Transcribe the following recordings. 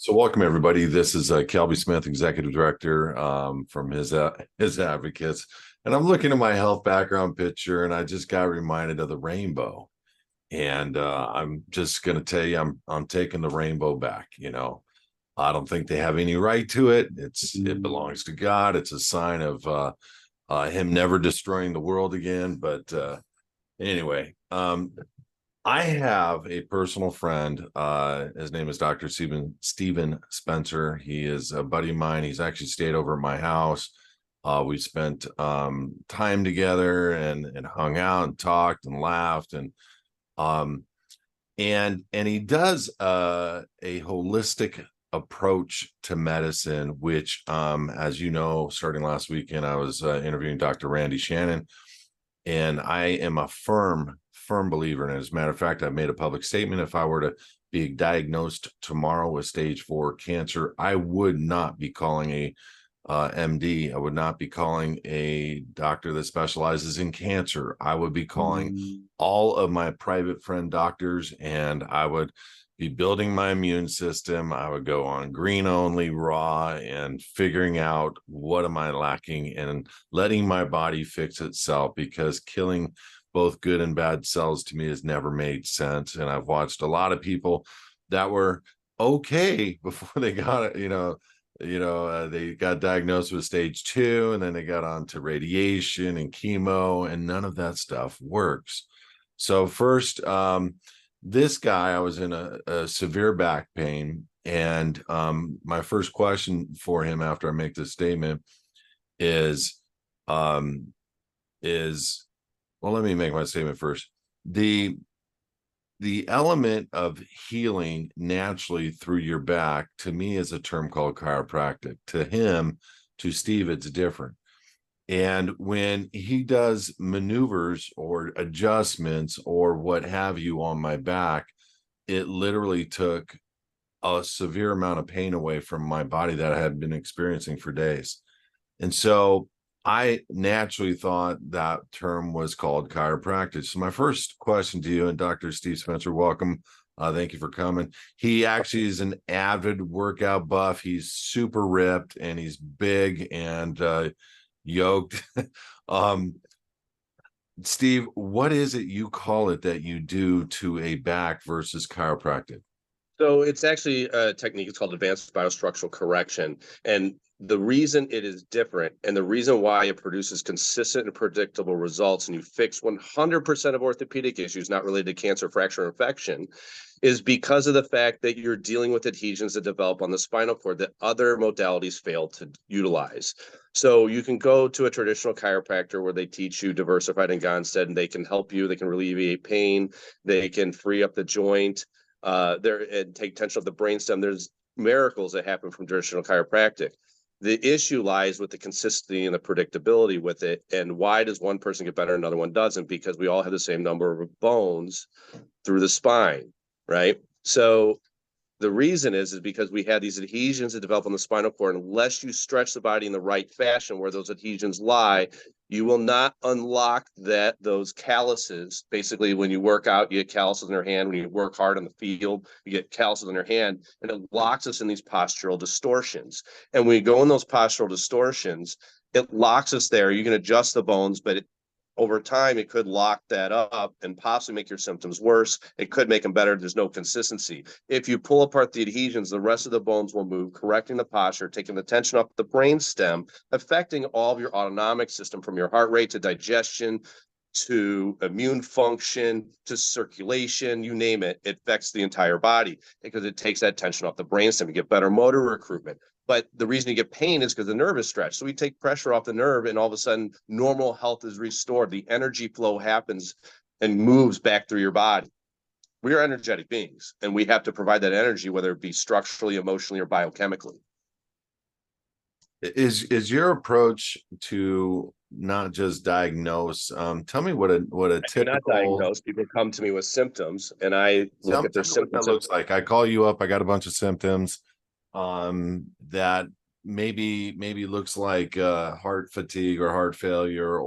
So welcome everybody. This is Kelby Smith, Executive Director from HISAdvocates. And I'm looking at my health background picture and I just got reminded of the rainbow. And I'm just going to tell you, I'm taking the rainbow back. I don't think they have any right to it. It belongs to God. It's a sign of him never destroying the world again. But anyway, I have a personal friend. His name is Dr. Stephen Spencer. He is a buddy of mine. He's actually stayed over at my house. We spent time together and hung out and talked and laughed um, and he does a holistic approach to medicine, which, as you know, starting last weekend, I was interviewing Dr. Randy Shannon, and I am a firm believer in it. As a matter of fact, I've made a public statement. If I were to be diagnosed tomorrow with stage 4 cancer, I would not be calling a MD. I would not be calling a doctor that specializes in cancer. I would be calling all of my private friend doctors, and I would be building my immune system. I would go on green only, raw, and figuring out what am I lacking and letting my body fix itself, because killing both good and bad cells to me has never made sense. And I've watched a lot of people that were okay before they got it, they got diagnosed with stage 2, and then they got on to radiation and chemo, and none of that stuff works. So first, this guy, I was in a severe back pain, and my first question for him after I make this statement is, um, well, let me make my statement first. The element of healing naturally through your back, to me, is a term called chiropractic. To him, to Steve, it's different. And when he does maneuvers or adjustments or what have you on my back, it literally took a severe amount of pain away from my body that I had been experiencing for days. And so I naturally thought that term was called chiropractic. So my first question to you, and Dr. Steve Spencer, welcome. Thank you for coming. He actually is an avid workout buff. He's super ripped and he's big and yoked. um, Steve, what is it you call it that you do to a back versus chiropractic? So it's actually a technique. It's called advanced biostructural correction. And the reason it is different and the reason why it produces consistent and predictable results and you fix 100% of orthopedic issues not related to cancer, fracture, or infection is because of the fact that you're dealing with adhesions that develop on the spinal cord that other modalities fail to utilize. So you can go to a traditional chiropractor where they teach you diversified and Gonstead, and they can help you. They can alleviate pain. They can free up the joint there and take tension of the brainstem. There's miracles that happen from traditional chiropractic. The issue lies with the consistency and the predictability with it. And why does one person get better and another one doesn't? Because we all have the same number of bones through the spine, right? So the reason is because we have these adhesions that develop on the spinal cord. Unless you stretch the body in the right fashion where those adhesions lie, you will not unlock those calluses. Basically, when you work out, you get calluses in your hand. When you work hard in the field, you get calluses in your hand, and it locks us in these postural distortions. And when you go in those postural distortions, it locks us there. You can adjust the bones, but over time, it could lock that up and possibly make your symptoms worse. It could make them better. There's no consistency. If you pull apart the adhesions, the rest of the bones will move, correcting the posture, taking the tension off the brain stem, affecting all of your autonomic system from your heart rate to digestion to immune function to circulation, you name it. It affects the entire body because it takes that tension off the brainstem. You get better motor recruitment. But the reason you get pain is because the nerve is stretched. So we take pressure off the nerve, and all of a sudden, normal health is restored. The energy flow happens and moves back through your body. We are energetic beings, and we have to provide that energy, whether it be structurally, emotionally, or biochemically. Is your approach to not just diagnose? Tell me what a I do not typical diagnose. People come to me with symptoms, and I look at their tell me what that symptoms. looks like. I call you up. I got a bunch of symptoms that maybe looks like heart fatigue or heart failure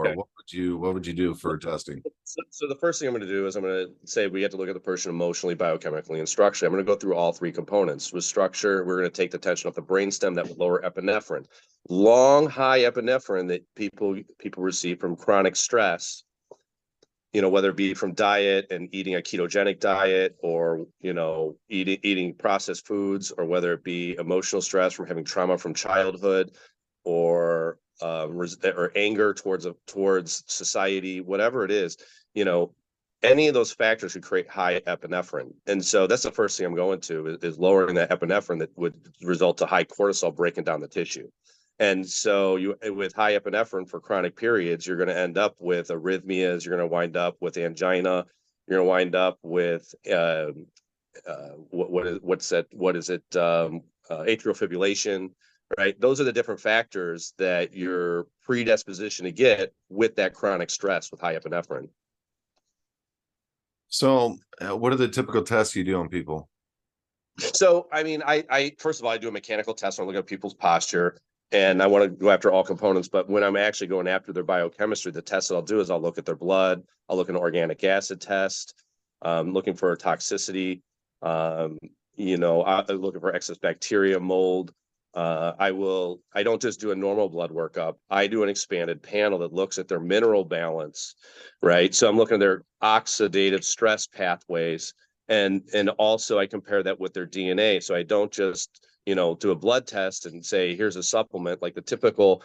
or Okay. what would you do for testing? So the first thing I'm going to do is I'm going to say we have to look at the person emotionally, biochemically, and structurally. I'm going to go through all three components. With structure, we're going to take the tension off the brainstem that would lower epinephrine. Long high epinephrine that people receive from chronic stress, whether it be from diet and eating a ketogenic diet, or eating processed foods, or whether it be emotional stress from having trauma from childhood, or anger towards society, whatever it is, any of those factors would create high epinephrine. And so that's the first thing I'm going to is lowering that epinephrine that would result to high cortisol breaking down the tissue. And so with high epinephrine for chronic periods, you're going to end up with arrhythmias. You're going to wind up with angina. You're going to wind up with what is it? Atrial fibrillation, right? Those are the different factors that you're predispositioned to get with that chronic stress with high epinephrine. So what are the typical tests you do on people? So, I mean, I first of all, I do a mechanical test when I look at people's posture, and I want to go after all components. But when I'm actually going after their biochemistry, the test that I'll do is I'll look at their blood. I'll look at an organic acid test, looking for toxicity. I'm looking for excess bacteria, mold. I don't just do a normal blood workup. I do an expanded panel that looks at their mineral balance, right? So I'm looking at their oxidative stress pathways. And also I compare that with their DNA. So I don't just, do a blood test and say, here's a supplement. Like the typical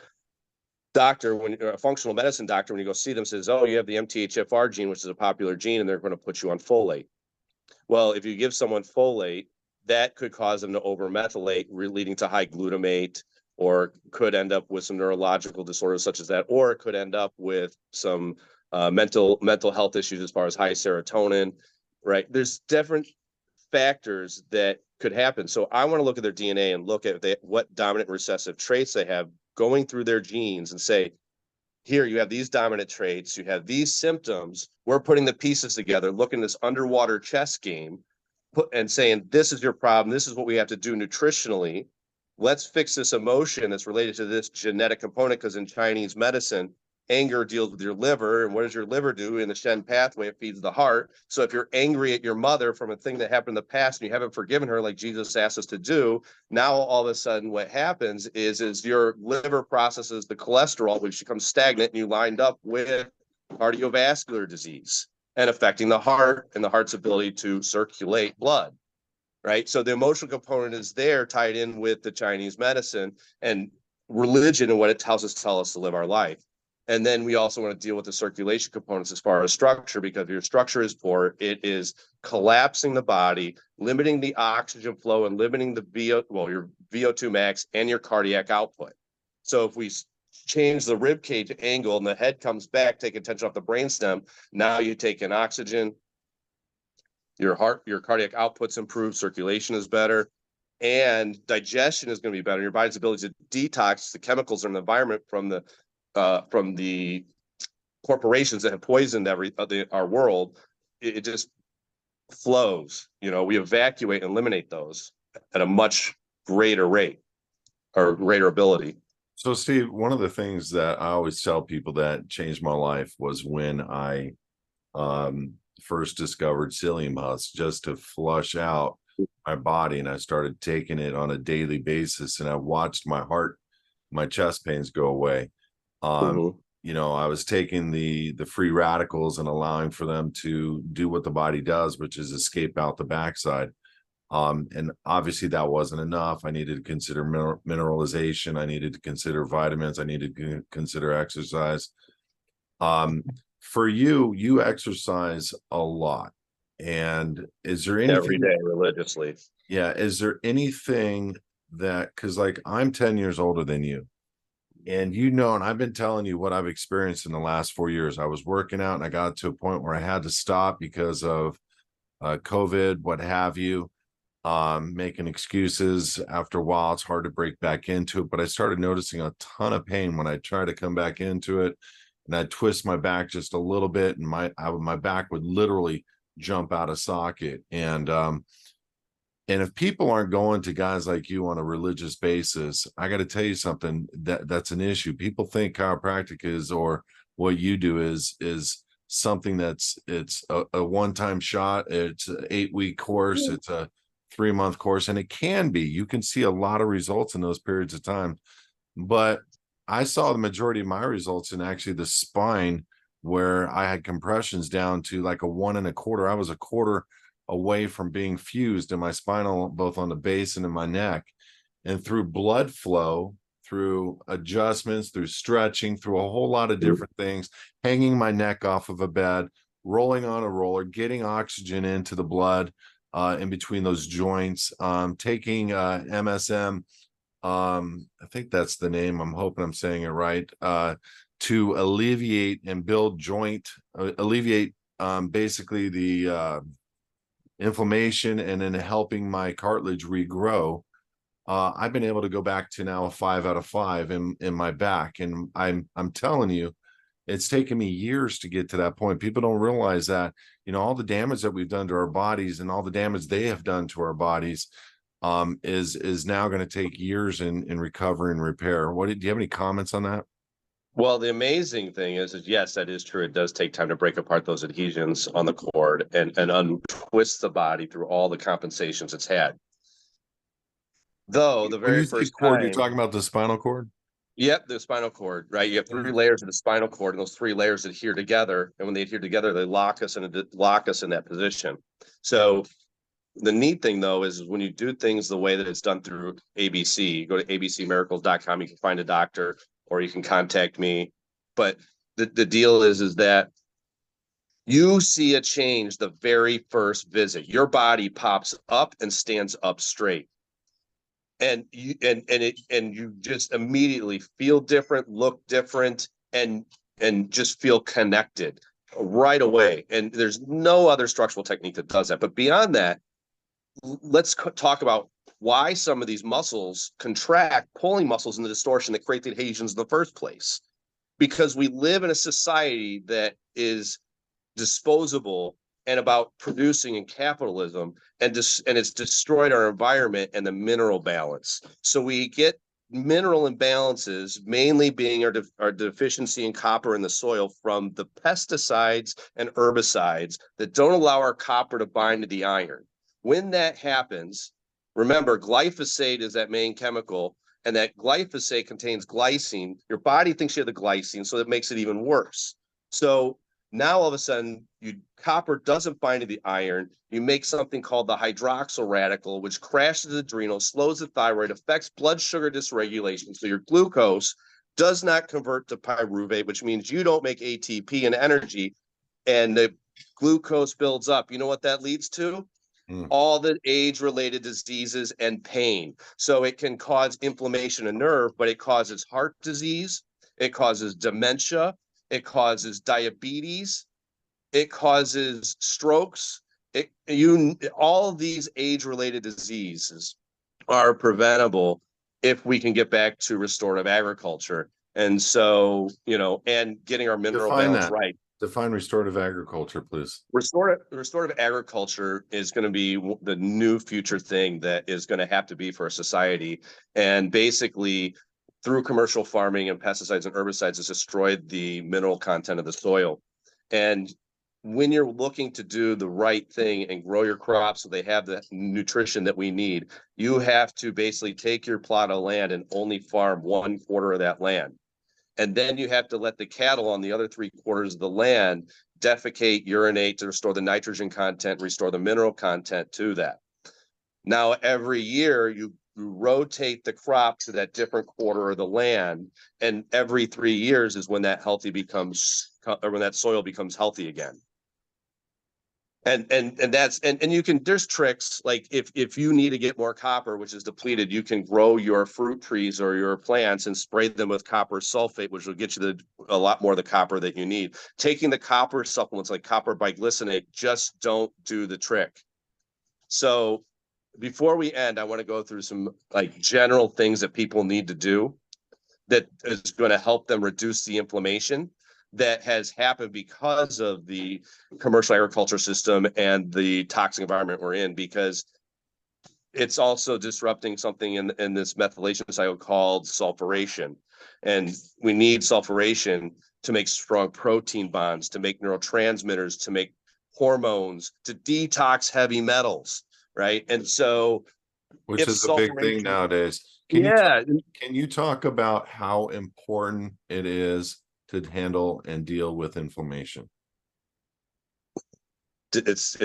doctor, when you're a functional medicine doctor, when you go see them, says, oh, you have the MTHFR gene, which is a popular gene, and they're going to put you on folate. Well, if you give someone folate, that could cause them to overmethylate, leading to high glutamate, or could end up with some neurological disorders such as that, or it could end up with some mental health issues as far as high serotonin, right? There's different factors that could happen. So I want to look at their DNA and look at what dominant recessive traits they have going through their genes and say, here, you have these dominant traits, you have these symptoms. We're putting the pieces together, looking at this underwater chess game, and saying, this is your problem. This is what we have to do nutritionally. Let's fix this emotion that's related to this genetic component, because in Chinese medicine, anger deals with your liver. And what does your liver do? In the Shen pathway, it feeds the heart. So if you're angry at your mother from a thing that happened in the past and you haven't forgiven her like Jesus asked us to do, now all of a sudden what happens is your liver processes the cholesterol, which becomes stagnant, and you lined up with cardiovascular disease and affecting the heart and the heart's ability to circulate blood. Right. So the emotional component is there, tied in with the Chinese medicine and religion and what it tells us to live our life. And then we also want to deal with the circulation components as far as structure, because if your structure is poor, it is collapsing the body, limiting the oxygen flow, and limiting your VO2 max and your cardiac output. So if we change the rib cage angle and the head comes back, taking tension off the brainstem, now you take in oxygen, your cardiac output's improved, circulation is better, and digestion is going to be better. Your body's ability to detox the chemicals in the environment from the corporations that have poisoned our world. It just flows. We evacuate and eliminate those at a much greater rate or greater ability. So Steve, one of the things that I always tell people that changed my life was when I first discovered psyllium husk, just to flush out my body, and I started taking it on a daily basis, and I watched my chest pains go away. I was taking the free radicals and allowing for them to do what the body does, which is escape out the backside. And obviously that wasn't enough. I needed to consider mineralization. I needed to consider vitamins. I needed to consider exercise. For you exercise a lot. And is there anything every day religiously? Yeah. Is there anything because like I'm 10 years older than you, and and I've been telling you what I've experienced in the last 4 years. I was working out and I got to a point where I had to stop because of COVID, what have you, making excuses. After a while, it's hard to break back into it, but I started noticing a ton of pain when I tried to come back into it, and I'd twist my back just a little bit, and my back would literally jump out of socket. And if people aren't going to guys like you on a religious basis, I got to tell you something, that's an issue. People think chiropractic is, or what you do is something it's a one-time shot. It's an 8-week course. It's a 3-month course, and it can be, you can see a lot of results in those periods of time. But I saw the majority of my results in actually the spine, where I had compressions down to like a 1.25. I was a quarter away from being fused in my spinal, both on the base and in my neck. And through blood flow, through adjustments, through stretching, through a whole lot of different things, hanging my neck off of a bed, rolling on a roller, getting oxygen into the blood in between those joints, taking MSM, I think that's the name, I'm hoping I'm saying it right, to alleviate and build joint, alleviate basically the inflammation, and then helping my cartilage regrow. I've been able to go back to now a 5 out of 5 in my back, and I'm telling you, it's taken me years to get to that point. People don't realize that, all the damage that we've done to our bodies and all the damage they have done to our bodies is now going to take years in recovery and repair. Do you have any comments on that? Well, the amazing thing is yes, that is true. It does take time to break apart those adhesions on the cord and untwist the body through all the compensations it's had. Though the When very you say first cord, you're time, talking about the spinal cord? yep, the spinal cord, right? You have 3 layers of the spinal cord, and those 3 layers adhere together. And when they adhere together, they lock us in that position. So the neat thing, though, is when you do things the way that it's done through ABC, you go to abcmiracles.com, you can find a doctor, or you can contact me. But the deal is that you see a change the very first visit. Your body pops up and stands up straight. And you just immediately feel different, look different, and just feel connected right away. And there's no other structural technique that does that. But beyond that, let's talk about why some of these muscles contract, pulling muscles in the distortion that create the adhesions in the first place. Because we live in a society that is disposable and about producing in capitalism, and it's destroyed our environment and the mineral balance. So we get mineral imbalances, mainly being our deficiency in copper in the soil from the pesticides and herbicides that don't allow our copper to bind to the iron. When that happens, remember, glyphosate is that main chemical, and that glyphosate contains glycine. Your body thinks you have the glycine, so it makes it even worse. So now all of a sudden, copper doesn't bind to the iron. You make something called the hydroxyl radical, which crashes the adrenal, slows the thyroid, affects blood sugar dysregulation. So your glucose does not convert to pyruvate, which means you don't make ATP and energy, and the glucose builds up. You know what that leads to? All the age-related diseases and pain. So it can cause inflammation of nerve, but it causes heart disease, it causes dementia, it causes diabetes, it causes strokes. All of these age-related diseases are preventable if we can get back to restorative agriculture. And so, and getting our mineral balance right. Define restorative agriculture, please. Restorative agriculture is going to be the new future thing that is going to have to be for a society. And basically, through commercial farming and pesticides and herbicides, has destroyed the mineral content of the soil. And when you're looking to do the right thing and grow your crops so they have the nutrition that we need, you have to basically take your plot of land and only farm 1/4 of that land. And then you have to let the cattle on the other 3/4 of the land defecate, urinate to restore the nitrogen content, restore the mineral content to that. Now, every year you rotate the crop to that different quarter of the land, and every 3 years is when that when that soil becomes healthy again. And you can, there's tricks, like if you need to get more copper, which is depleted, you can grow your fruit trees or your plants and spray them with copper sulfate, which will get you a lot more of the copper that you need. Taking the copper supplements like copper biglycinate just don't do the trick. So before we end, I want to go through some general things that people need to do that is going to help them reduce the inflammation that has happened because of the commercial agriculture system and the toxic environment we're in, because it's also disrupting something in this methylation cycle called sulfuration. And we need sulfuration to make strong protein bonds, to make neurotransmitters, to make hormones, to detox heavy metals, right? And so which if is a big thing sulfuration, nowadays. yeah, Can you talk about how important it is to handle and deal with inflammation? it's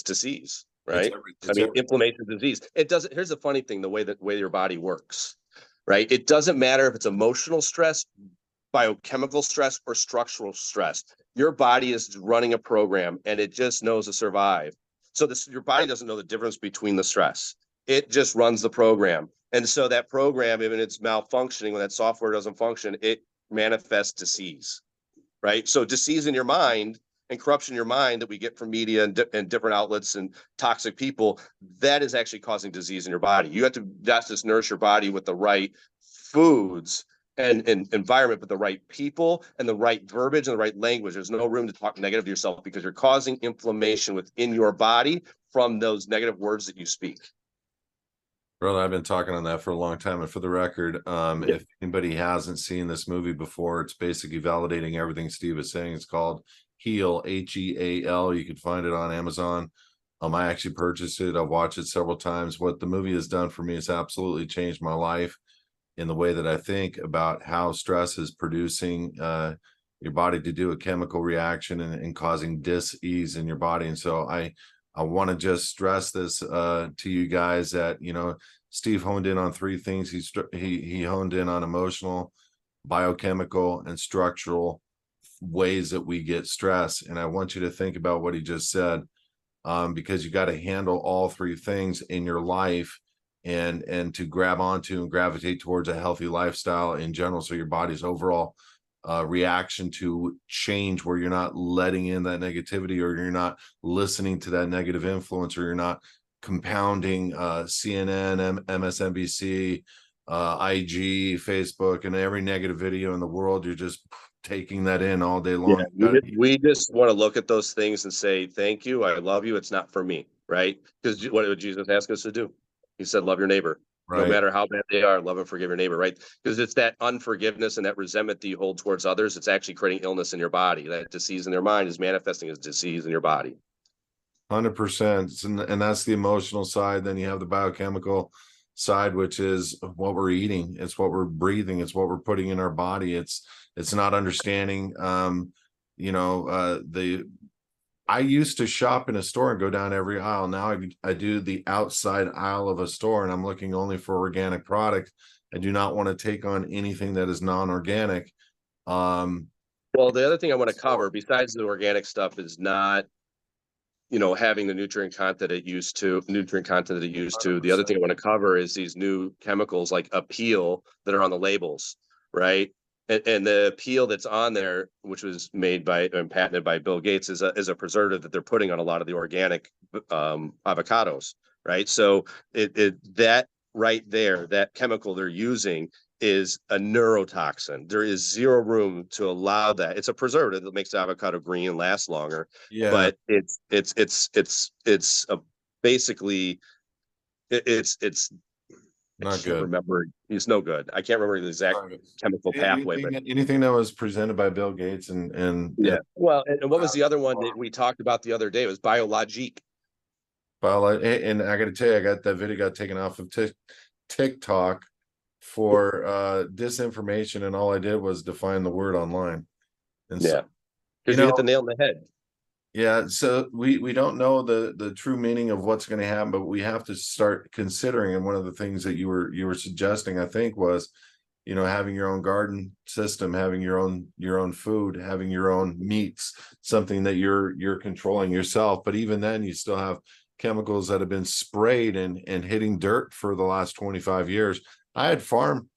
disease, It's right? every, I it's mean, everything. inflammation disease. It doesn't. Here's the funny thing: the way your body works, right? It doesn't matter if it's emotional stress, biochemical stress, or structural stress. Your body is running a program, and it just knows to survive. So your body doesn't know the difference between the stress. It just runs the program, and so that program, even it's malfunctioning, when that software doesn't function, it manifests disease, right? So disease in your mind and corruption in your mind that we get from media and different outlets and toxic people, that is actually causing disease in your body. You have to not just nourish your body with the right foods and environment, but the right people and the right verbiage and the right language. There's no room to talk negative to yourself because you're causing inflammation within your body from those negative words that you speak. Brother, I've been talking on that for a long time. And for the record, Yeah. if anybody hasn't seen this movie before, it's basically validating everything Steve is saying. It's called Heal, Heal. You can find it on Amazon. I actually purchased it. I've watched it several times. What the movie has done for me is absolutely changed my life in the way that I think about how stress is producing your body to do a chemical reaction and causing dis-ease in your body. And so I want to just stress this to you guys that, you know, Steve honed in on three things. He honed in on emotional, biochemical, and structural ways that we get stress. And I want you to think about what he just said, because you got to handle all three things in your life and to grab onto and gravitate towards a healthy lifestyle in general. So your body's overall reaction to change, where you're not letting in that negativity, or you're not listening to that negative influence, or you're not compounding CNN, MSNBC, IG, Facebook, and every negative video in the world. You're just taking that in all day Yeah, long. we just want to look at those things and say, thank you, I love you, it's not for me, right? Because what did Jesus ask us to do? He said, love your neighbor. No Right. matter how bad they are, love and forgive your neighbor, right? Because it's that unforgiveness and that resentment that you hold towards others. It's actually creating illness in your body. That disease in their mind is manifesting as disease in your body. 100%. And that's the emotional side. Then you have the biochemical side, which is what we're eating. It's what we're breathing. It's what we're putting in our body. It's not understanding, I used to shop in a store and go down every aisle. Now I do the outside aisle of a store, and I'm looking only for organic product. I do not want to take on anything that is non-organic. Well, the other thing I want to cover, besides the organic stuff, is not having the nutrient content it used to. The other thing I want to cover is these new chemicals like Appeal that are on the labels, right? And the Appeal that's on there, which was made by and patented by Bill Gates, is a preservative that they're putting on a lot of the organic avocados, right? So that right there, that chemical they're using is a neurotoxin. There is zero room to allow that. It's a preservative that makes the avocado green and last longer, Yeah, but it's basically it's I not can't good. remember. It's no good. I can't remember the exact chemical pathway, but Anything that was presented by Bill Gates and yeah. Well, and what was the other one that we talked about the other day? It was Biologique. well, and I got to tell you, I got that video got taken off of TikTok for disinformation, and all I did was define the word online. And so, Yeah, because you hit the nail on the head. yeah, so we don't know the true meaning of what's going to happen, but we have to start considering. And one of the things that you were suggesting, I think, was, having your own garden system, having your own food, having your own meats, something that you're controlling yourself. But even then, you still have chemicals that have been sprayed and hitting dirt for the last 25 years. I had farm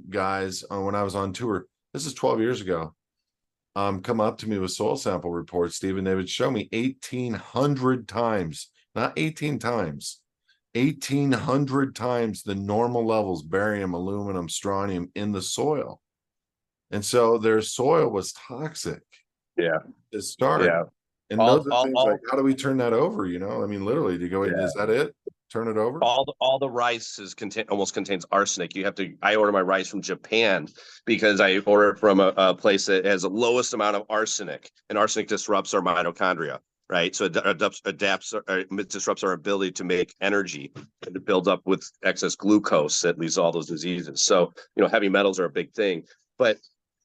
guys when I was on tour. This is 12 years ago. Come up to me with soil sample reports, Stephen. They would show me 1,800 times, not 18 times, 1,800 times the normal levels, barium, aluminum, strontium in the soil. And so their soil was toxic. Yeah, To start. yeah. And All, those are all, things like, all. how do we turn that over? I mean, literally, to go, Yeah. is that it? turn it over? All the rice almost contains arsenic. I order my rice from Japan because I order it from a place that has the lowest amount of arsenic, and arsenic disrupts our mitochondria, right? So it disrupts our ability to make energy, and it builds up with excess glucose that leads to all those diseases. So, heavy metals are a big thing, but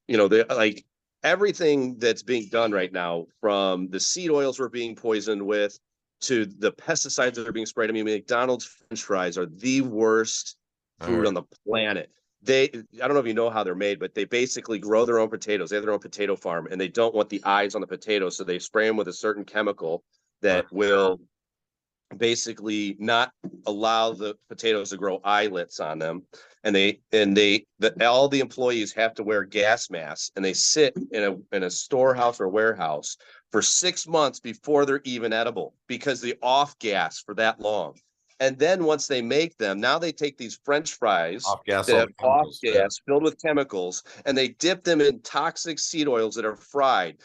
like everything that's being done right now, from the seed oils we're being poisoned with to the pesticides that are being sprayed. I mean, McDonald's French fries are the worst food on the planet. I don't know if you know how they're made, but they basically grow their own potatoes. They have their own potato farm, and they don't want the eyes on the potatoes, so they spray them with a certain chemical that will basically not allow the potatoes to grow eyelets on them. And all the employees have to wear gas masks, and they sit in a storehouse or warehouse for 6 months before they're even edible, because the off gas for that long. And then once they make them, now they take these French fries that have off gas filled with chemicals, and they dip them in toxic seed oils that are fried.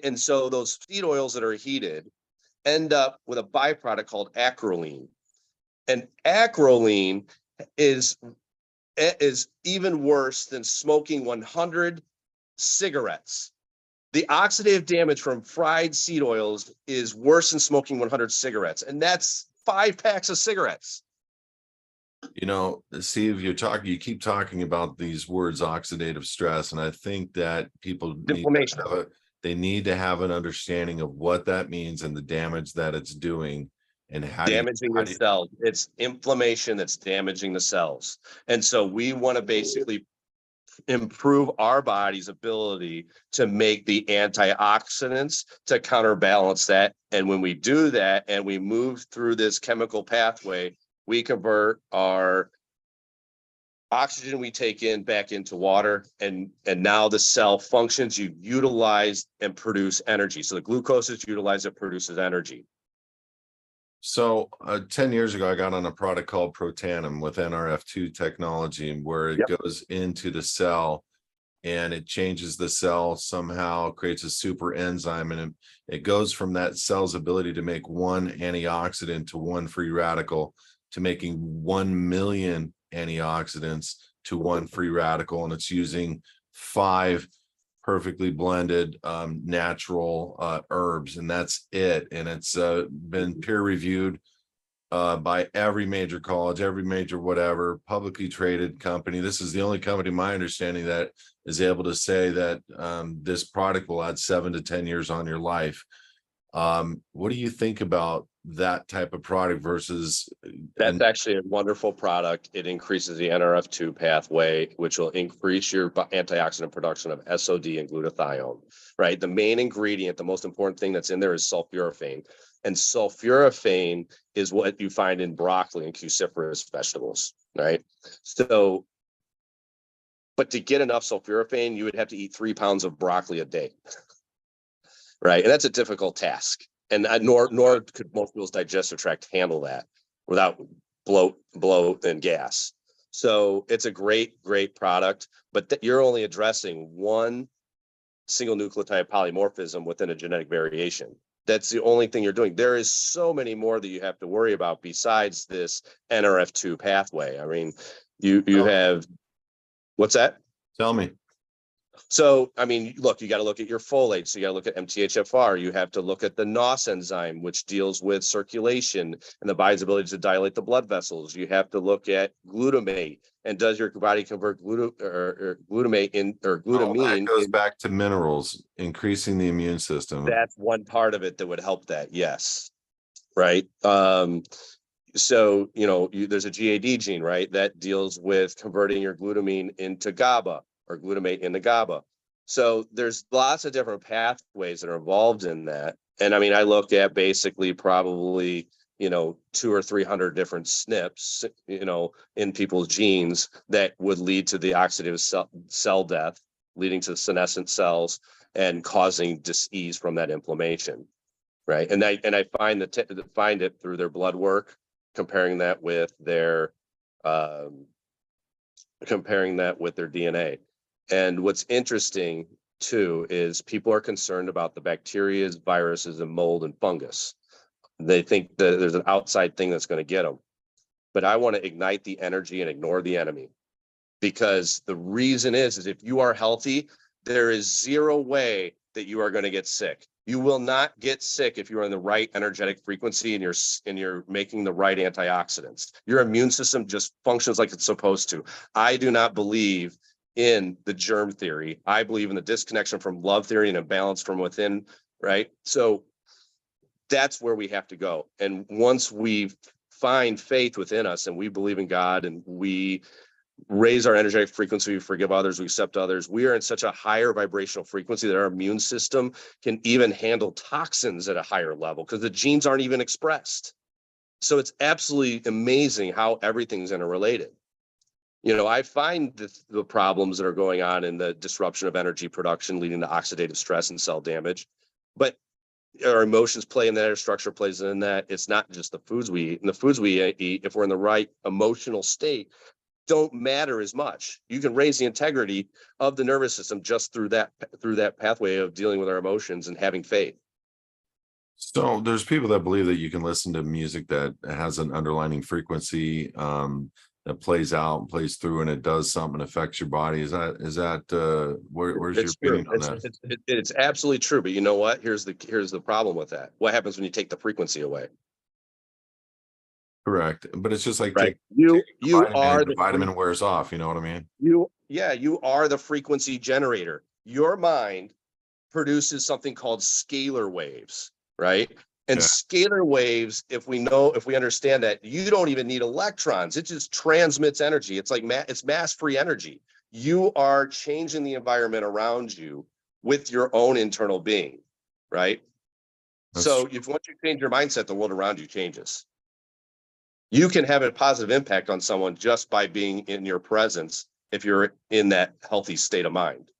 And so those seed oils that are heated end up with a byproduct called acrolein. And acrolein is even worse than smoking 100 cigarettes. The oxidative damage from fried seed oils is worse than smoking 100 cigarettes. And that's 5 packs of cigarettes. Steve, you keep talking about these words, oxidative stress. And I think that people need to have an understanding of what that means and the damage that it's doing, and damaging the cells. It's inflammation that's damaging the cells. And so we want to basically improve our body's ability to make the antioxidants to counterbalance that. And when we do that and we move through this chemical pathway, we convert our oxygen we take in back into water, and now the cell functions. You utilize and produce energy. So the glucose is utilized, it produces energy. So 10 years ago, I got on a product called Protanum with NRF2 technology, where it goes into the cell and it changes the cell somehow, creates a super enzyme, and it goes from that cell's ability to make one antioxidant to one free radical to making 1 million antioxidants to one free radical. And it's using 5 perfectly blended natural herbs, and that's it. And it's been peer reviewed by every major college, every major whatever publicly traded company. This is the only company, my understanding, that is able to say that this product will add 7 to 10 years on your life. What do you think about that type of product versus? That's actually a wonderful product. It increases the NRF2 pathway, which will increase your antioxidant production of SOD and glutathione, right? The main ingredient, the most important thing that's in there, is sulforaphane. And sulforaphane is what you find in broccoli and cruciferous vegetables, right? So, but to get enough sulforaphane, you would have to eat 3 pounds of broccoli a day, right? And that's a difficult task. And nor could most people's digestive tract handle that without bloat and gas. So it's a great product, but you're only addressing one single nucleotide polymorphism within a genetic variation. That's the only thing you're doing. There is so many more that you have to worry about besides this NRF2 pathway. I mean, you have, what's that? Tell me. So, I mean, look, you got to look at your folate. So you got to look at MTHFR. You have to look at the NOS enzyme, which deals with circulation and the body's ability to dilate the blood vessels. You have to look at glutamate, and does your body convert glutamate or glutamine? That goes back to minerals, increasing the immune system. That's one part of it that would help that. Yes. Right. So, there's a GAD gene, right, that deals with converting your glutamine into GABA, or glutamate into GABA. So there's lots of different pathways that are involved in that. And I mean, I looked at basically probably, 200 or 300 different SNPs, in people's genes that would lead to the oxidative cell death, leading to senescent cells and causing disease from that inflammation. Right. And I find it through their blood work, comparing that with their DNA. And what's interesting too is people are concerned about the bacteria, viruses, and mold and fungus. They think that there's an outside thing that's going to get them. but I want to ignite the energy and ignore the enemy. Because the reason is if you are healthy, there is zero way that you are going to get sick. You will not get sick if you're in the right energetic frequency and you're making the right antioxidants. Your immune system just functions like it's supposed to. I do not believe in the germ theory. I believe in the disconnection from love theory and imbalance from within, right? So that's where we have to go. And once we find faith within us and we believe in God and we raise our energetic frequency, we forgive others, we accept others, we are in such a higher vibrational frequency that our immune system can even handle toxins at a higher level because the genes aren't even expressed. So it's absolutely amazing how everything's interrelated. I find the problems that are going on in the disruption of energy production leading to oxidative stress and cell damage, but our emotions play in that, our structure plays in that. It's not just the foods we eat, and the foods we eat, if we're in the right emotional state, don't matter as much. You can raise the integrity of the nervous system just through that pathway of dealing with our emotions and having faith. So there's people that believe that you can listen to music that has an underlining frequency that plays out and plays through, and it does something, affects your body. Where's your It's true. opinion on that? It's absolutely true. But you know what? Here's the problem with that. What happens when you take the frequency away? Correct, but it's just like Right. take You are the vitamin wears off. You know what I mean? you are the frequency generator. Your mind produces something called scalar waves, right? And Yeah. scalar waves, if we understand that, you don't even need electrons. It just transmits energy. It's like it's mass-free energy. You are changing the environment around you with your own internal being, right? So once you change your mindset, the world around you changes. You can have a positive impact on someone just by being in your presence if you're in that healthy state of mind.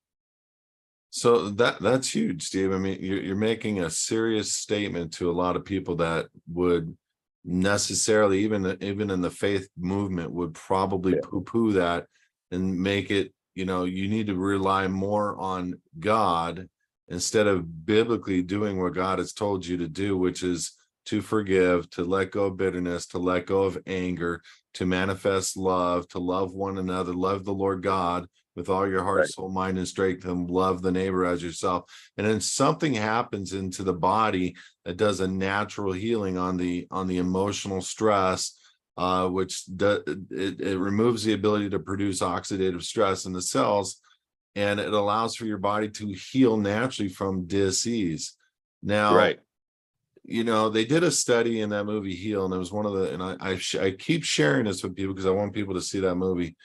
So that's huge, Steve. I mean, you're making a serious statement to a lot of people that would necessarily, even in the faith movement, would probably poo-poo that and make it, you need to rely more on God instead of biblically doing what God has told you to do, which is to forgive, to let go of bitterness, to let go of anger, to manifest love, to love one another, love the Lord God with all your heart, soul, mind, and strength, and love the neighbor as yourself. And then something happens into the body that does a natural healing on the emotional stress, which it removes the ability to produce oxidative stress in the cells, and it allows for your body to heal naturally from disease. Now, they did a study in that movie Heal, and it was one of the, and I keep sharing this with people because I want people to see that movie.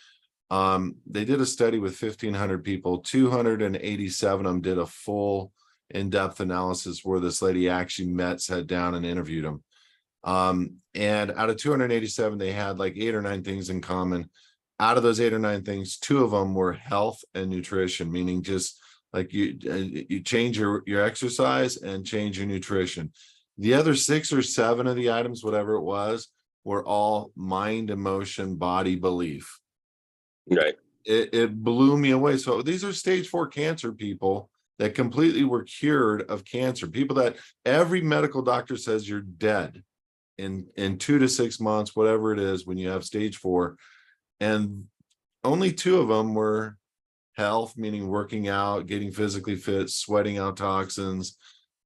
They did a study with 1,500 people. 287 of them did a full in-depth analysis where this lady actually sat down and interviewed them. And out of 287, they had like 8 or 9 things in common. Out of those 8 or 9 things, 2 of them were health and nutrition, meaning just like you change your exercise and change your nutrition. The other 6 or 7 of the items, whatever it was, were all mind, emotion, body, belief. Right. It blew me away. So these are stage 4 cancer people that completely were cured of cancer. People that every medical doctor says you're dead in 2 to 6 months, whatever it is, when you have stage 4. And only 2 of them were health, meaning working out, getting physically fit, sweating out toxins,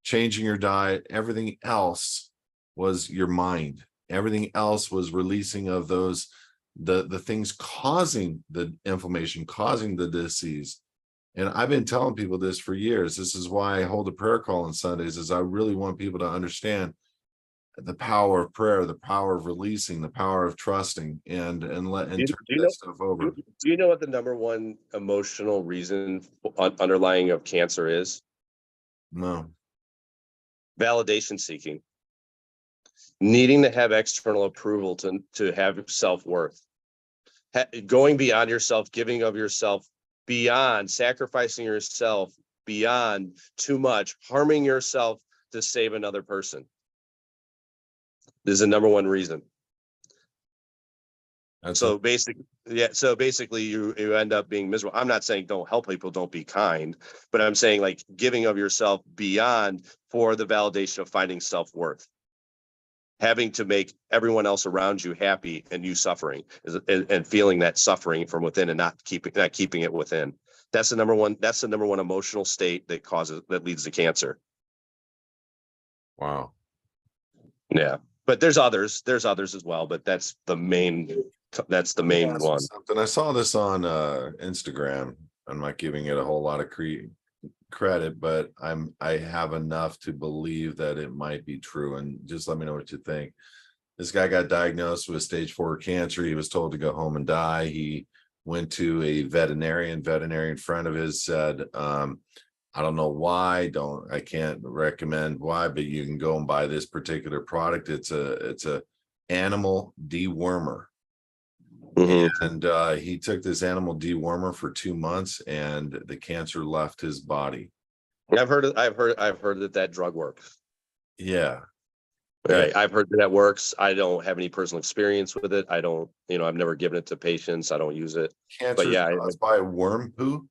changing your diet. Everything else was your mind. Everything else was releasing of those the things causing the inflammation, causing the disease. And I've been telling people this for years. This is why I hold a prayer call on Sundays, is I really want people to understand the power of prayer, the power of releasing, the power of trusting, and turn that stuff over. Do you know what the number one emotional reason underlying of cancer is? No. Validation seeking. Needing to have external approval to have self-worth. Going beyond yourself, giving of yourself, beyond sacrificing yourself, beyond too much, harming yourself to save another person. This is the number one reason. So basically you end up being miserable. I'm not saying don't help people, don't be kind, but I'm saying like giving of yourself beyond for the validation of finding self-worth. having to make everyone else around you happy and you suffering, and feeling that suffering from within and not keeping it within. That's the number one emotional state that leads to cancer. Wow. Yeah. But there's others as well, but that's the main one. Something I saw this on Instagram. I'm not giving it a whole lot of credit, but I have enough to believe that it might be true, and just let me know what you think. This guy got diagnosed with stage 4 cancer. He was told to go home and die. He went to a veterinarian friend of his said, I don't know why, I can't recommend why, but you can go and buy this particular product. It's a animal dewormer. And he took this animal dewormer for 2 months and the cancer left his body. I've heard that drug works. Yeah. Right. I've heard that works. I don't have any personal experience with it. I don't, I've never given it to patients. I don't use it. Cancer caused by worm poo.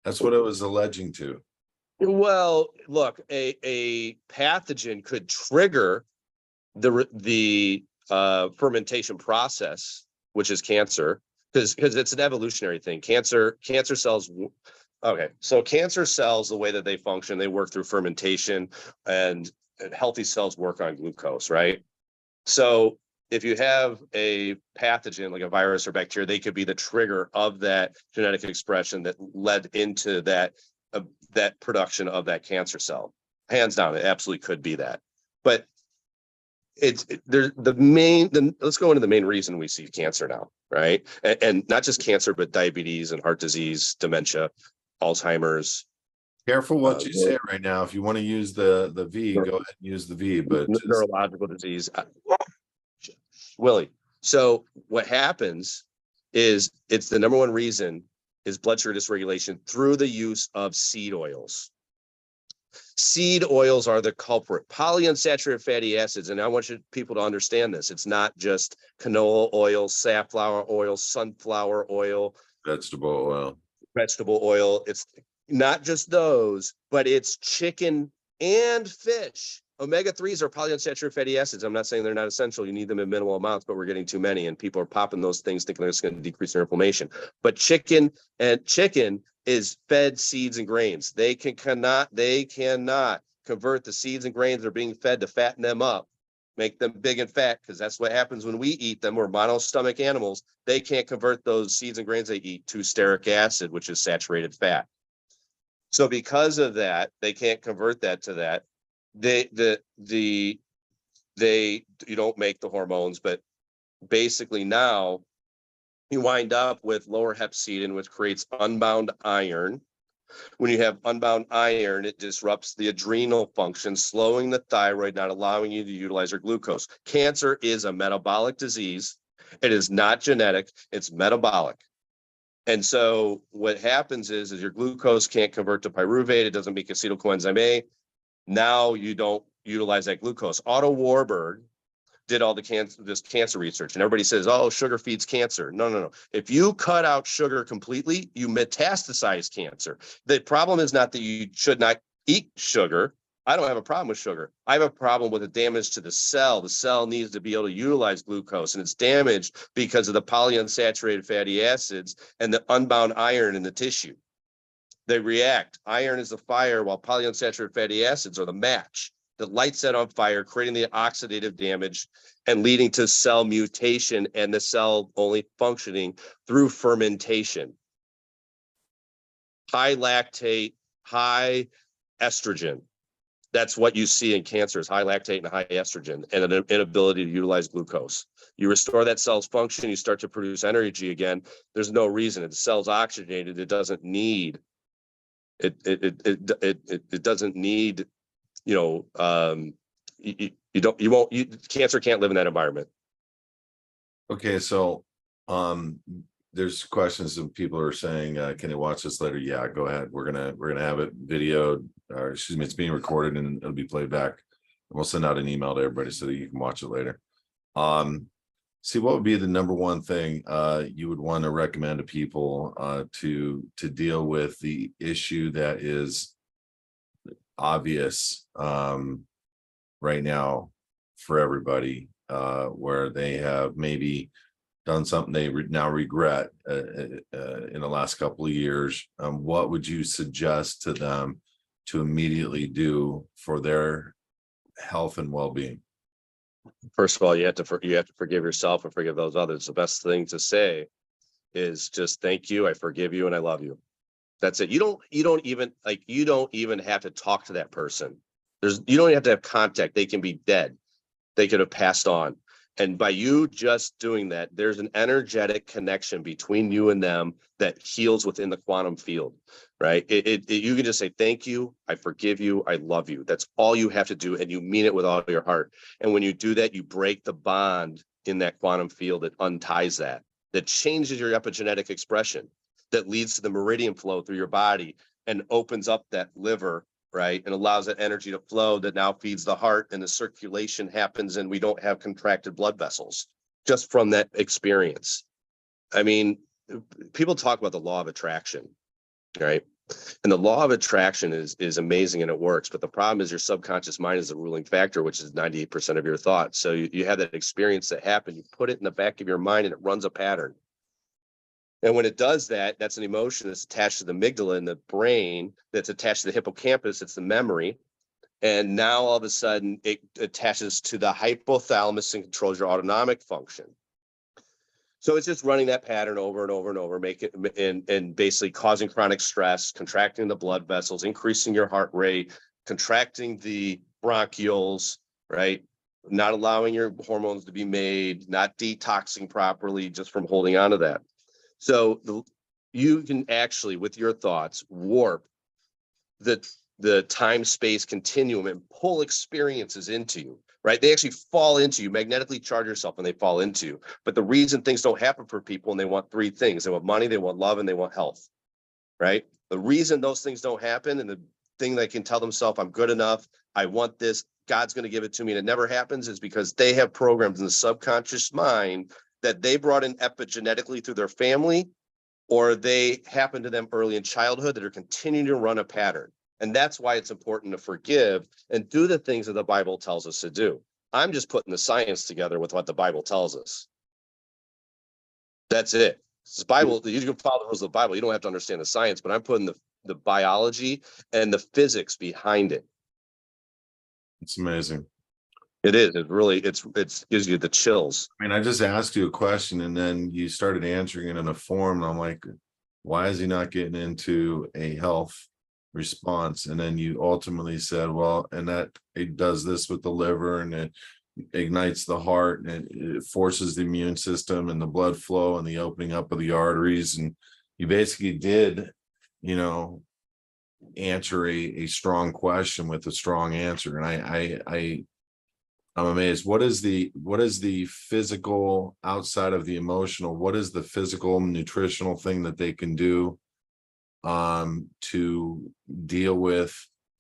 That's what it was alleging to. Well, look, a pathogen could trigger the fermentation process, which is cancer, because it's an evolutionary thing. Cancer cells. Okay, so cancer cells, the way that they function, they work through fermentation, and healthy cells work on glucose, right? So if you have a pathogen like a virus or bacteria, they could be the trigger of that genetic expression that led into that production of that cancer cell. Hands down, it absolutely could be that. But let's go into the main reason we see cancer now, right? And not just cancer, but diabetes and heart disease, dementia, Alzheimer's. Careful what you say right now. If you want to use the V, go ahead and use the V, but neurological disease. Willie. So what happens is it's the number one reason is blood sugar dysregulation through the use of seed oils. Seed oils are the culprit. Polyunsaturated fatty acids, and I want people to understand this. It's not just canola oil, safflower oil, sunflower oil, vegetable oil. It's not just those, but it's chicken and fish. Omega-3s are polyunsaturated fatty acids. I'm not saying they're not essential. You need them in minimal amounts, but we're getting too many, and people are popping those things thinking they're just going to decrease their inflammation. But chicken is fed seeds and grains. They cannot convert the seeds and grains that are being fed to fatten them up, make them big and fat, because that's what happens when we eat them. We're monostomach animals. They can't convert those seeds and grains they eat to stearic acid, which is saturated fat. So because of that, they can't convert that to that. You don't make the hormones, but basically now you wind up with lower hepcidin, which creates unbound iron. When you have unbound iron, it disrupts the adrenal function, slowing the thyroid, not allowing you to utilize your glucose. Cancer is a metabolic disease. It is not genetic, it's metabolic. And so what happens is your glucose can't convert to pyruvate. It doesn't make acetyl coenzyme A. Now you don't utilize that glucose. Otto Warburg did all this cancer research, and everybody says, oh, sugar feeds cancer. No. If you cut out sugar completely, you metastasize cancer. The problem is not that you should not eat sugar. I don't have a problem with sugar. I have a problem with the damage to the cell. The cell needs to be able to utilize glucose, and it's damaged because of the polyunsaturated fatty acids and the unbound iron in the tissue. They react. Iron is the fire, while polyunsaturated fatty acids are the match that lights that on fire, creating the oxidative damage and leading to cell mutation and the cell only functioning through fermentation. High lactate, high estrogen. That's what you see in cancer, is high lactate and high estrogen and an inability to utilize glucose. You restore that cell's function, you start to produce energy again. There's no reason. If the cell's oxygenated, it doesn't need it doesn't need, cancer can't live in that environment. Okay, so there's questions and people are saying, can you watch this later? Yeah, go ahead. We're gonna have it videoed, or excuse me, it's being recorded and it'll be played back. And we'll send out an email to everybody so that you can watch it later. See, what would be the number one thing you would want to recommend to people to deal with the issue that is obvious right right now for everybody, where they have maybe done something they now regret in the last couple of years? What would you suggest to them to immediately do for their health and well-being? First of all, you have to forgive yourself and forgive those others. The best thing to say is just thank you, I forgive you, and I love you. That's it. You don't even have to talk to that person. You don't have to have contact. They can be dead. They could have passed on. And by you just doing that, there's an energetic connection between you and them that heals within the quantum field, right? You can just say, thank you, I forgive you, I love you. That's all you have to do. And you mean it with all your heart. And when you do that, you break the bond in that quantum field that unties that changes your epigenetic expression, that leads to the meridian flow through your body and opens up that liver, right? And allows that energy to flow that now feeds the heart, and the circulation happens, and we don't have contracted blood vessels just from that experience. I mean, people talk about the law of attraction, right? And the law of attraction is amazing and it works. But the problem is your subconscious mind is the ruling factor, which is 98% of your thoughts. So you have that experience that happened, you put it in the back of your mind, and it runs a pattern. And when it does that, that's an emotion that's attached to the amygdala in the brain, that's attached to the hippocampus, it's the memory. And now all of a sudden it attaches to the hypothalamus and controls your autonomic function. So it's just running that pattern over and over and over, and basically causing chronic stress, contracting the blood vessels, increasing your heart rate, contracting the bronchioles, right? Not allowing your hormones to be made, not detoxing properly just from holding on to that. So you can actually, with your thoughts, warp the time-space continuum and pull experiences into you, right? They actually fall into you, magnetically charge yourself, and they fall into you. But the reason things don't happen for people, and they want three things: they want money, they want love, and they want health, right? The reason those things don't happen, and the thing they can tell themselves, I'm good enough, I want this, God's going to give it to me, and it never happens, is because they have programs in the subconscious mind that they brought in epigenetically through their family, or they happen to them early in childhood, that are continuing to run a pattern. And that's why it's important to forgive and do the things that the Bible tells us to do. I'm just putting the science together with what the Bible tells us. That's it. It's Bible. You can follow the rules of the Bible. You don't have to understand the science, but I'm putting the biology and the physics behind it. It's amazing. It is. It really, it gives you the chills. I mean, I just asked you a question and then you started answering it in a form. And I'm like, why is he not getting into a health response? And then you ultimately said, well, and that it does this with the liver, and it ignites the heart, and it forces the immune system and the blood flow and the opening up of the arteries. And you basically did, answer a strong question with a strong answer. And I'm amazed. What is the physical, outside of the emotional, what is the physical nutritional thing that they can do to deal with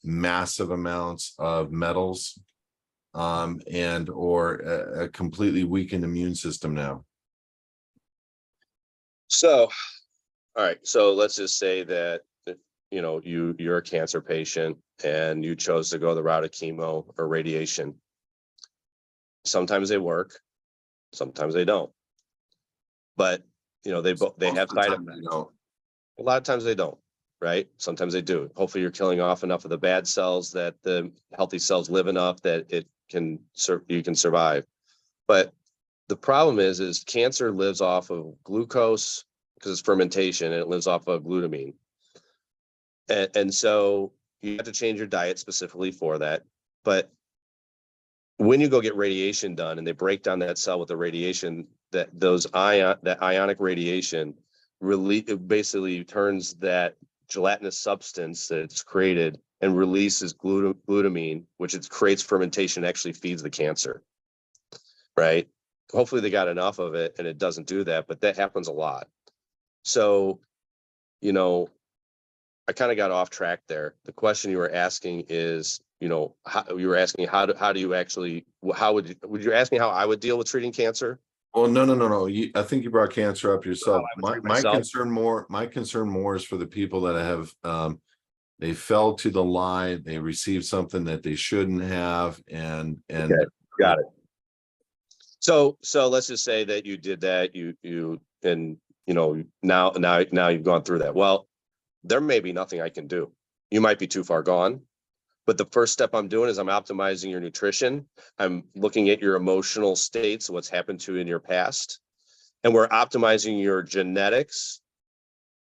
massive amounts of metals and or a completely weakened immune system now? So, all right. So let's just say that, you're a cancer patient and you chose to go the route of chemo or radiation. Sometimes they work, sometimes they don't. But they have side effects. A lot of times they don't, right? Sometimes they do. Hopefully you're killing off enough of the bad cells that the healthy cells live enough that you can survive. But the problem is cancer lives off of glucose because it's fermentation, and it lives off of glutamine. And so you have to change your diet specifically for that. But when you go get radiation done and they break down that cell with the radiation, that ionic radiation really basically turns that gelatinous substance that's created and releases glutamine, which it creates fermentation, actually feeds the cancer, right? Hopefully they got enough of it and it doesn't do that, but that happens a lot. So, I kind of got off track there. The question you were asking is, how would you ask me how I would deal with treating cancer? Well, no. I think you brought cancer up yourself. My myself. concern more is for the people that have they fell to the lie, they received something that they shouldn't have, and Okay, got it. So let's just say that you did that, and now you've gone through that. Well, there may be nothing I can do. You might be too far gone, but the first step I'm doing is I'm optimizing your nutrition. I'm looking at your emotional states, what's happened to you in your past, and we're optimizing your genetics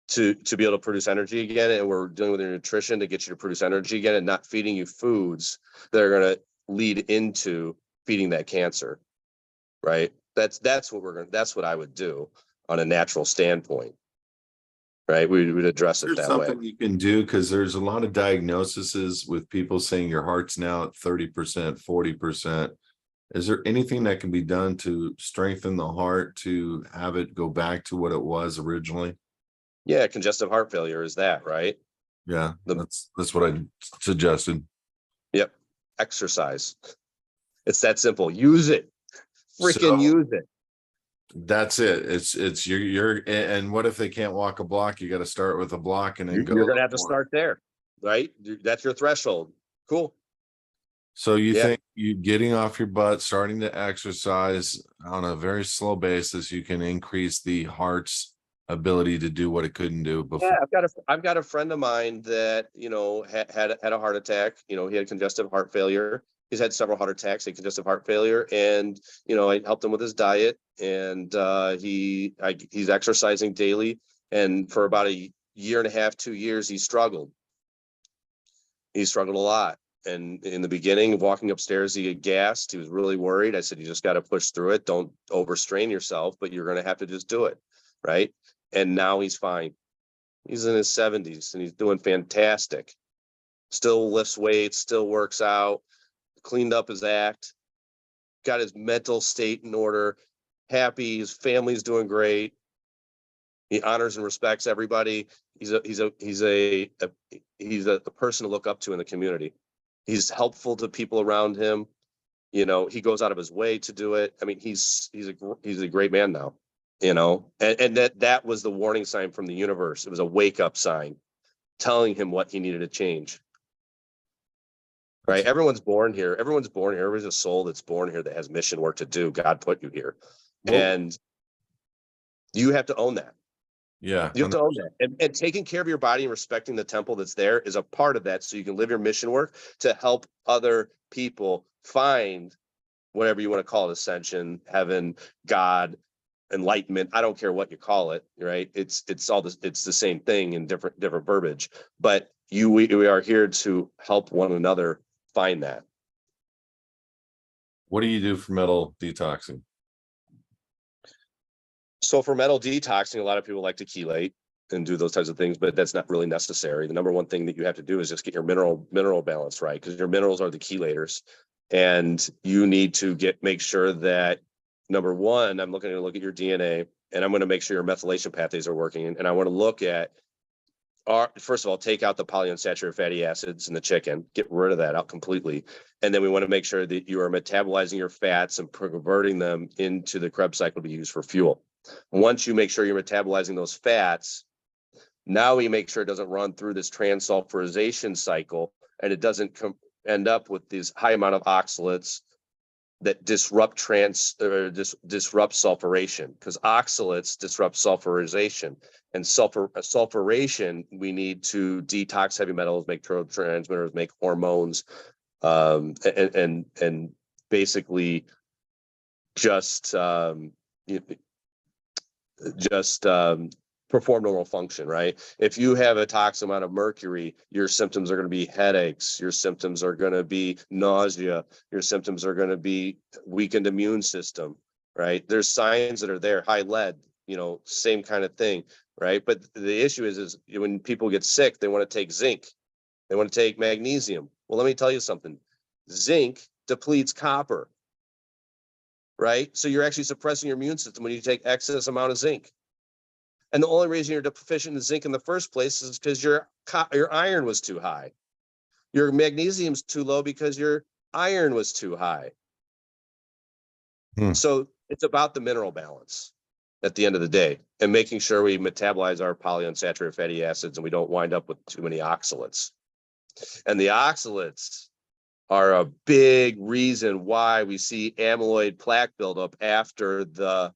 to be able to produce energy again. And we're dealing with your nutrition to get you to produce energy again, and not feeding you foods that are going to lead into feeding that cancer. Right. That's what I would do on a natural standpoint. Right. We would address it there's that way. something you can do, because there's a lot of diagnoses with people saying your heart's now at 30%, 40%. Is there anything that can be done to strengthen the heart to have it go back to what it was originally? Yeah. Congestive heart failure is that, right? Yeah, The, that's what I suggested. yep. Exercise. It's that simple. Use it. Freaking So use it. that's it. It's you're and what if they can't walk a block? You got to start with a block and then go. You're going to have to start there. Right. That's your threshold. Cool. So you Yeah. think you getting off your butt, starting to exercise on a very slow basis, you can increase the heart's ability to do what it couldn't do before? Yeah, I've got a friend of mine that had a heart attack. He had congestive heart failure. He's had several heart attacks, had congestive heart failure, and I helped him with his diet, and he's exercising daily. And for about a year and a half, 2 years, he struggled. He struggled a lot. And in the beginning of walking upstairs, he had gassed. He was really worried. I said, you just got to push through it. Don't overstrain yourself, but you're going to have to just do it. Right. And now he's fine. He's in his 70s and he's doing fantastic. Still lifts weights, still works out, cleaned up his act, got his mental state in order, happy. His family's doing great. He honors and respects everybody. He's a person to look up to in the community. He's helpful to people around him. He goes out of his way to do it. I mean, he's a great man now. And that was the warning sign from the universe. It was a wake up sign telling him what he needed to change. Right. Everyone's born here. Everybody's a soul that's born here that has mission work to do. God put you here. And you have to own that. Yeah. You have to own that. And taking care of your body and respecting the temple that's there is a part of that. So you can live your mission work to help other people find whatever you want to call it, ascension, heaven, God, enlightenment. I don't care what you call it, right? It's the same thing in different verbiage. But we are here to help one another find that. What do you do for metal detoxing? So for metal detoxing, a lot of people like to chelate and do those types of things, but that's not really necessary. The number one thing that you have to do is just get your mineral balance right, because your minerals are the chelators. And you need to make sure that, number one, I'm looking to look at your DNA, and I'm going to make sure your methylation pathways are working. And I want to look at, first of all, take out the polyunsaturated fatty acids in the chicken, get rid of that out completely. And then we want to make sure that you are metabolizing your fats and converting them into the Krebs cycle to be used for fuel. Once you make sure you're metabolizing those fats, now we make sure it doesn't run through this transsulfurization cycle, and it doesn't end up with this high amount of oxalates that disrupt disrupt sulfuration, because oxalates disrupt sulfurization, and sulfuration we need to detox heavy metals, make neurotransmitters, make hormones, and basically just perform normal function, right? If you have a toxic amount of mercury, your symptoms are going to be headaches, your symptoms are going to be nausea, your symptoms are going to be weakened immune system, right? There's signs that are there. High lead, same kind of thing, right? But the issue is when people get sick, they want to take zinc, they want to take magnesium. Well, let me tell you something. Zinc depletes copper, right? So you're actually suppressing your immune system when you take excess amount of zinc. And the only reason you're deficient in zinc in the first place is because your iron was too high. Your magnesium's too low because your iron was too high. So it's about the mineral balance. at the end of the day, and making sure we metabolize our polyunsaturated fatty acids and we don't wind up with too many oxalates. And the oxalates are a big reason why we see amyloid plaque buildup after the.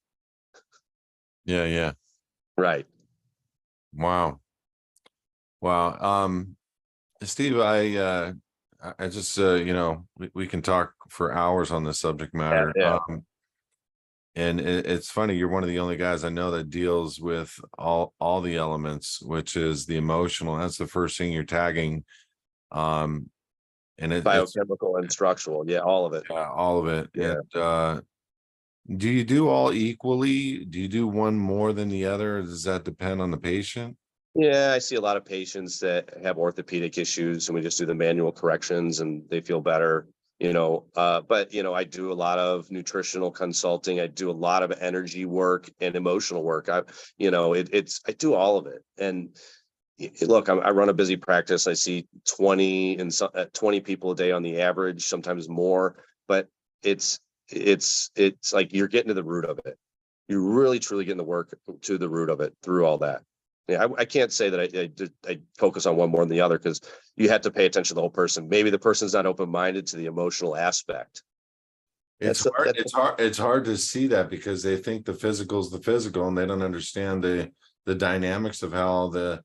Yeah. Right. Wow. Steve, I just we can talk for hours on this subject matter. Yeah. And it's funny, you're one of the only guys I know that deals with all the elements, which is the emotional. That's the first thing you're tagging. And Biochemical and structural. Yeah, all of it. all of it. Yeah. And do you do all equally? Do you do one more than the other? Does that depend on the patient? Yeah, I see a lot of patients that have orthopedic issues and we just do the manual corrections and they feel better, but I do a lot of nutritional consulting. I do a lot of energy work and emotional work. I do all of it. And look, I run a busy practice. I see 20 people a day on the average, sometimes more, but it's like you're getting to the root of it. You're really truly getting the work to the root of it through all that. Yeah, I can't say that I focus on one more than the other, because you have to pay attention to the whole person. Maybe the person's not open-minded to the emotional aspect. It's hard to see that, because they think the physical is the physical and they don't understand the dynamics of how the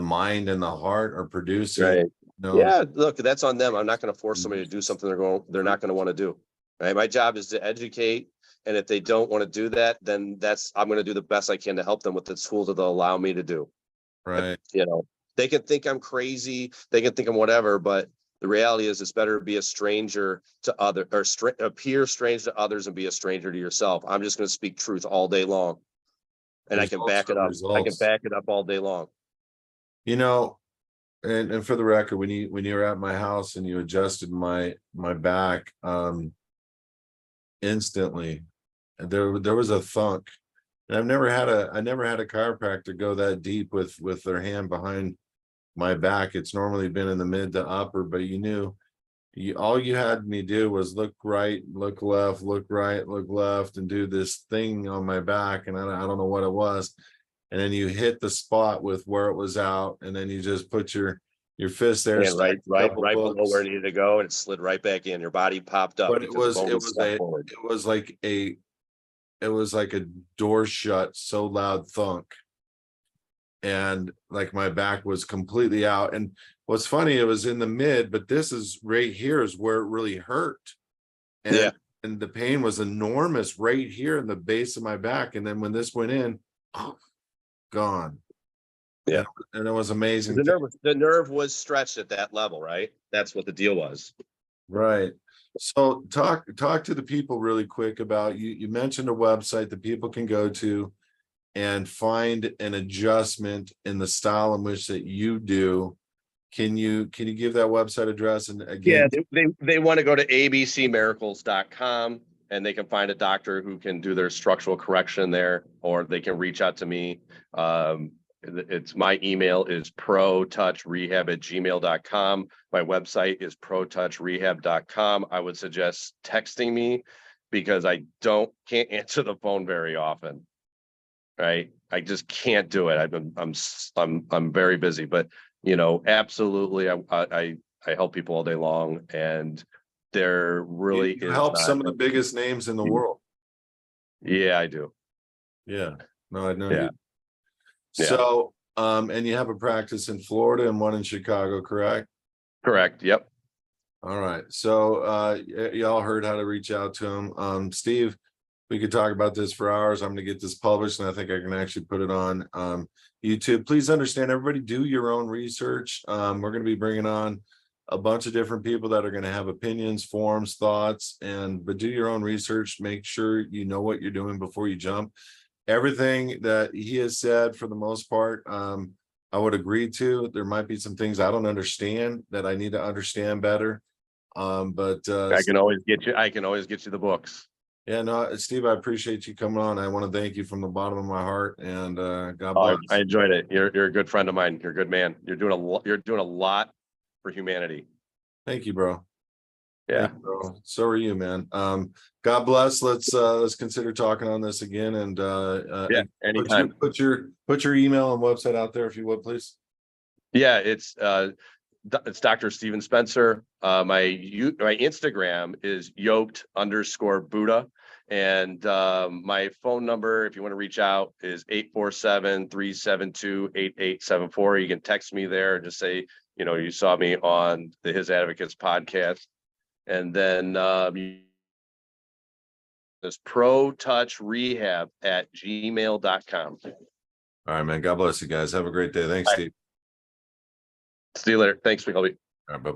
mind and the heart are producing. Right. Yeah, look, that's on them. I'm not going to force somebody to do something they're not going to want to do. Right. My job is to educate. And if they don't want to do that, then I'm going to do the best I can to help them with the tools that they'll allow me to do. Right. They can think I'm crazy. They can think I'm whatever, but the reality is it's better to be a stranger to appear strange to others and be a stranger to yourself. I'm just going to speak truth all day long. And I can back it up. I can back it up all day long. And for the record, when you were at my house and you adjusted my back, instantly there was a thunk. And I never had a chiropractor go that deep with their hand behind my back. It's normally been in the mid to upper, but all you had me do was look right, look left, look right, look left, and do this thing on my back. And I don't know what it was. And then you hit the spot with where it was out, and then you just put your fist there. And right below where it needed to go, and it slid right back in. Your body popped up. But it was like a door shut, so loud thunk. And like my back was completely out. And what's funny, it was in the mid, but this is right here is where it really hurt. And the pain was enormous right here in the base of my back. And then when this went in, gone. Yeah. And it was amazing. The nerve was stretched at that level, right? That's what the deal was. Right. So talk to the people really quick about, you mentioned a website that people can go to and find an adjustment in the style in which that you do. Can you give that website address? And again, they want to go to abcmiracles.com and they can find a doctor who can do their structural correction there, or they can reach out to me. My email is protouchrehab@gmail.com. My website is protouchrehab.com. I would suggest texting me, because I can't answer the phone very often. Right. I just can't do it. I'm very busy, but absolutely. I help people all day long, and there really you help some of the biggest names in the world. Yeah, I do. Yeah. No, I know. Yeah. So, and you have a practice in Florida and one in Chicago, correct? Correct. Yep. All right. So, y'all heard how to reach out to him. Steve, we could talk about this for hours. I'm going to get this published, and I think I can actually put it on YouTube. Please understand, everybody, do your own research. We're going to be bringing on a bunch of different people that are going to have opinions, forms, thoughts, but do your own research. Make sure you know what you're doing before you jump. Everything that he has said, for the most part, I would agree to. There might be some things I don't understand that I need to understand better. But I can always get you the books. Yeah, no, Steve, I appreciate you coming on. I want to thank you from the bottom of my heart, and God bless. I enjoyed it. You're a good friend of mine. You're a good man. You're doing a lot for humanity. Thank you, bro. Yeah. Thanks, bro. So are you, man. God bless. Let's consider talking on this again, and Yeah. Anytime. put your email and website out there if you would, please. Yeah. It's Dr. Steven Spencer. My Instagram is yoked_Buddha. And my phone number, if you want to reach out, is 847-372-8874. You can text me there and just say, you saw me on the HISAdvocates podcast. And then this protouchrehab@gmail.com. All right, man. God bless you guys. Have a great day. Thanks, Bye. Steve. See you later. Thanks, Michael. All right, bye-bye.